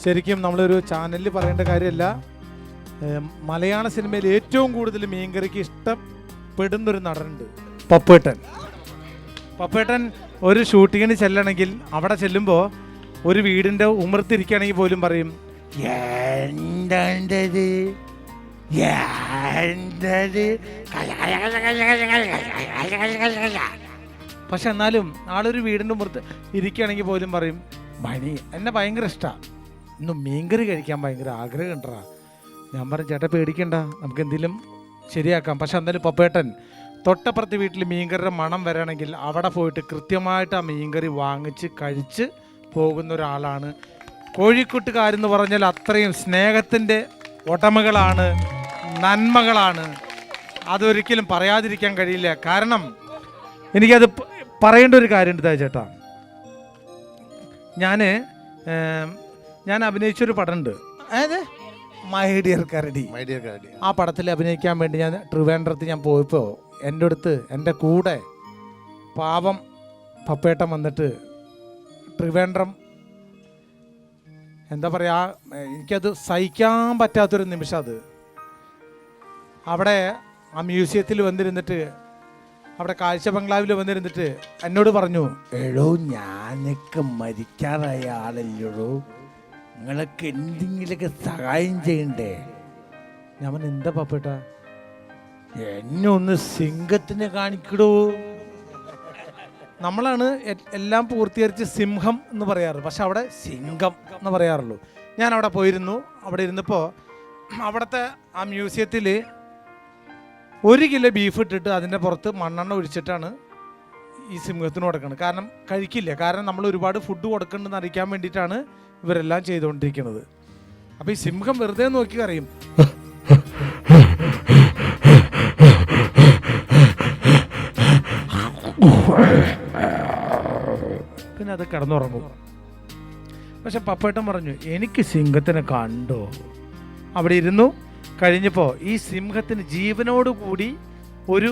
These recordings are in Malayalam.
ശരിക്കും നമ്മളൊരു ചാനലിൽ പറയേണ്ട കാര്യമല്ല. മലയാള സിനിമയിൽ ഏറ്റവും കൂടുതൽ മീൻകറിക്ക് ഇഷ്ടപ്പെടുന്നൊരു നടനുണ്ട്, പപ്പേട്ടൻ. പപ്പേട്ടൻ ഒരു ഷൂട്ടിങ്ങിന് ചെല്ലണമെങ്കിൽ അവിടെ ചെല്ലുമ്പോൾ ഒരു വീടിൻ്റെ ഉമ്മർത്തിരിക്കുകയാണെങ്കിൽ പോലും പറയും എന്തത്. പക്ഷെ എന്നാലും ആളൊരു വീടിൻ്റെ ഉമ്മർത്ത് ഇരിക്കുകയാണെങ്കിൽ പോലും പറയും മണി എന്നെ ഭയങ്കര ഇഷ്ടമാണ്, ഇന്ന് മീൻകറി കഴിക്കാൻ ഭയങ്കര ആഗ്രഹം ഉണ്ടാ. ഞാൻ പറഞ്ഞു ചേട്ടാ പേടിക്കണ്ട, നമുക്ക് എന്തെങ്കിലും ശരിയാക്കാം. പക്ഷെ എന്തായാലും പപ്പേട്ടൻ തൊട്ടപ്പുറത്ത് വീട്ടിൽ മീൻകറിയുടെ മണം വരണമെങ്കിൽ അവിടെ പോയിട്ട് കൃത്യമായിട്ട് ആ മീൻകറി വാങ്ങിച്ച് കഴിച്ച് പോകുന്ന ഒരാളാണ്. കോഴിക്കോട്ടുകാരെന്ന് പറഞ്ഞാൽ അത്രയും സ്നേഹത്തിൻ്റെ ഉടമകളാണ്, നന്മകളാണ്. അതൊരിക്കലും പറയാതിരിക്കാൻ കഴിയില്ല. കാരണം എനിക്കത് പറയേണ്ട ഒരു കാര്യമുണ്ട് ചേട്ടാ. ഞാൻ അഭിനയിച്ചൊരു പടമുണ്ട്, അതായത് മൈ ഡിയർ കരടി. ആ പടത്തിൽ അഭിനയിക്കാൻ വേണ്ടി ഞാൻ ട്രിവാൻഡ്രത്ത് ഞാൻ പോയപ്പോൾ എൻ്റെ അടുത്ത് എൻ്റെ കൂടെ പാവം പപ്പേട്ടൻ വന്നിട്ട് ട്രിവാൻഡ്രം എന്താ പറയുക, എനിക്കത് സഹിക്കാൻ പറ്റാത്തൊരു നിമിഷം. അത് അവിടെ ആ മ്യൂസിയത്തിൽ വന്നിരുന്നിട്ട്, അവിടെ കാഴ്ച ബംഗ്ലാവിൽ വന്നിരുന്നിട്ട് എന്നോട് പറഞ്ഞു, എടോ ഞാനൊക്കെ മരിക്കാറായ ആളല്ലോ, നിങ്ങളൊക്കെ എന്തെങ്കിലുമൊക്കെ സഹായം ചെയ്യണ്ടേ. ഞാൻ പറഞ്ഞു എന്താ പപ്പേട്ട, എന്നെ ഒന്ന് സിംഹത്തിനെ കാണിക്കടോ. നമ്മളാണ് എല്ലാം പൂർത്തീകരിച്ച് സിംഹം എന്ന് പറയാറ്, പക്ഷെ അവിടെ സിംഹം എന്ന് പറയാറുള്ളൂ. ഞാൻ അവിടെ പോയിരുന്നു. അവിടെ ഇരുന്നപ്പോൾ അവിടുത്തെ ആ മ്യൂസിയത്തിൽ 1 കിലോ ബീഫ് ഇട്ടിട്ട് അതിൻ്റെ പുറത്ത് മണ്ണെണ്ണ ഒഴിച്ചിട്ടാണ് ഈ സിംഹത്തിന് കൊടുക്കുന്നത്. കാരണം കഴിക്കില്ല, കാരണം നമ്മൾ ഒരുപാട് ഫുഡ് കൊടുക്കുന്നുണ്ടെന്ന് അറിയിക്കാൻ വേണ്ടിയിട്ടാണ് ഇവരെല്ലാം ചെയ്തുകൊണ്ടിരിക്കുന്നത്. അപ്പോൾ ഈ സിംഹം വെറുതെ നോക്കി അറിയും, പിന്നെ അത് കിടന്നുറങ്ങും. പക്ഷെ പപ്പേട്ടൻ പറഞ്ഞു എനിക്ക് സിംഹത്തിനെ കണ്ടോ. അവിടെ ഇരുന്നു കഴിഞ്ഞപ്പോൾ ഈ സിംഹത്തിന് ജീവനോടുകൂടി ഒരു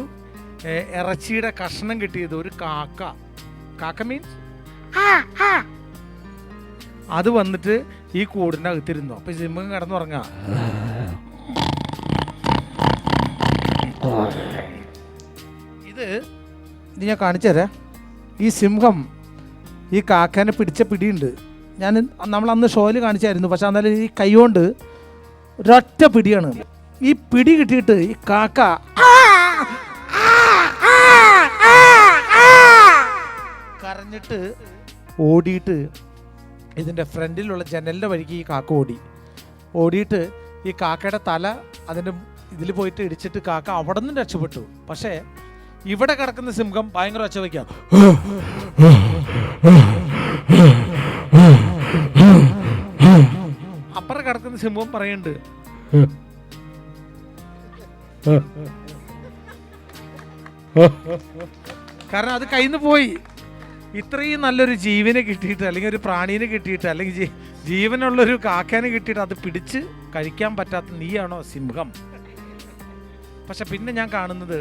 ഇറച്ചിയുടെ കഷ്ണം കിട്ടിയത് ഒരു കാക്ക മീൻസ് അത് വന്നിട്ട് ഈ കൂടിൻ്റെ അകത്തിരുന്നു. അപ്പൊ സിംഹം കിടന്നുറങ്ങാ. ഇത് ഞാൻ കാണിച്ചു തരാം. ഈ സിംഹം ഈ കാക്കേനെ പിടിച്ച പിടിയുണ്ട്. നമ്മൾ അന്ന് ഷോയിൽ കാണിച്ചായിരുന്നു. പക്ഷെ എന്നാലും ഈ കൈ കൊണ്ട് ഒരൊറ്റ പിടിയാണ്. ഈ പിടി കിട്ടിയിട്ട് ഈ കാക്ക കരഞ്ഞിട്ട് ഓടിയിട്ട് ഇതിൻ്റെ ഫ്രണ്ടിലുള്ള ജനലിൻ്റെ വഴിക്ക് ഈ കാക്ക ഓടിയിട്ട് ഈ കാക്കയുടെ തല അതിൻ്റെ ഇതിൽ പോയിട്ട് ഇടിച്ചിട്ട് കാക്ക അവിടെ നിന്നും രക്ഷപ്പെട്ടു. പക്ഷേ ഇവിടെ കിടക്കുന്ന സിംഹം ഭയങ്കര ഒച്ച വയ്ക്കാം. അപ്പുറം കിടക്കുന്ന സിംഹം പറയുന്നുണ്ട് കാരണം അത് കയ്യിൽ നിന്ന് പോയി. ഇത്രയും നല്ലൊരു ജീവനെ കിട്ടിയിട്ട്, അല്ലെങ്കിൽ ഒരു പ്രാണീനെ കിട്ടിയിട്ട്, അല്ലെങ്കിൽ ജീവനുള്ളൊരു കാക്കേനെ കിട്ടിയിട്ട് അത് പിടിച്ച് കഴിക്കാൻ പറ്റാത്ത നീയാണോ സിംഹം? പക്ഷെ പിന്നെ ഞാൻ കാണുന്നത്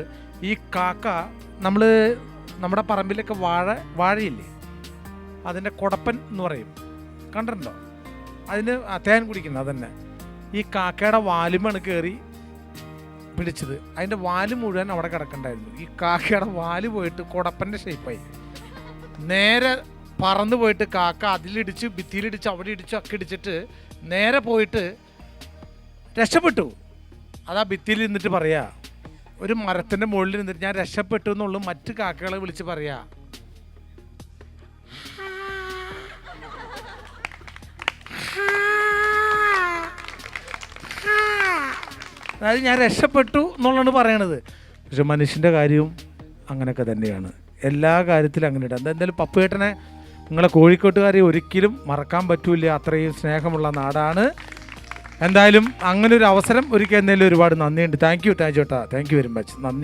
ഈ കാക്ക നമ്മുടെ പറമ്പിലൊക്കെ വാഴയില്ലേ, അതിൻ്റെ കൊടപ്പൻ എന്ന് പറയും, കണ്ടിട്ടുണ്ടോ? അതിന് തേൻ കുടിക്കുന്നത് അതന്നെ. ഈ കാക്കയുടെ വാലുമാണ് കയറി പിടിച്ചത്. അതിൻ്റെ വാല് മുഴുവൻ അവിടെ കിടക്കണ്ടായിരുന്നു. ഈ കാക്കയുടെ വാല് പോയിട്ട് കൊടപ്പൻ്റെ ഷേപ്പായി. നേരെ പറന്ന് പോയിട്ട് കാക്ക അതിലിടിച്ച് ഭിത്തിയിലിടിച്ച് അവിടെ ഇടിച്ചു ഒക്കെ ഇടിച്ചിട്ട് നേരെ പോയിട്ട് രക്ഷപ്പെട്ടു. അതാ ഭിത്തിയിൽ നിന്നിട്ട് പറയാ, ഒരു മരത്തിൻ്റെ മുകളിൽ നിന്നിട്ട് ഞാൻ രക്ഷപ്പെട്ടു എന്നുള്ളൂ മറ്റു കാക്കകളെ വിളിച്ച് പറയാ. അതായത് ഞാൻ രക്ഷപ്പെട്ടു എന്നുള്ളതാണ് പറയണത്. പക്ഷെ മനുഷ്യൻ്റെ കാര്യവും അങ്ങനെയൊക്കെ തന്നെയാണ്. എല്ലാ കാര്യത്തിലും അങ്ങനെ ഇടാം. എന്തായാലും പപ്പേട്ടനെ നിങ്ങളെ കോഴിക്കോട്ടുകാരെ ഒരിക്കലും മറക്കാൻ പറ്റൂല. അത്രയും സ്നേഹമുള്ള നാടാണ്. എന്തായാലും അങ്ങനെ ഒരു അവസരം ഒരുക്കി എന്നതിൽ ഒരുപാട് നന്ദിയുണ്ട്. താങ്ക് യു ചേട്ടാ, താങ്ക് യു വെരി മച്ച്. നന്ദി.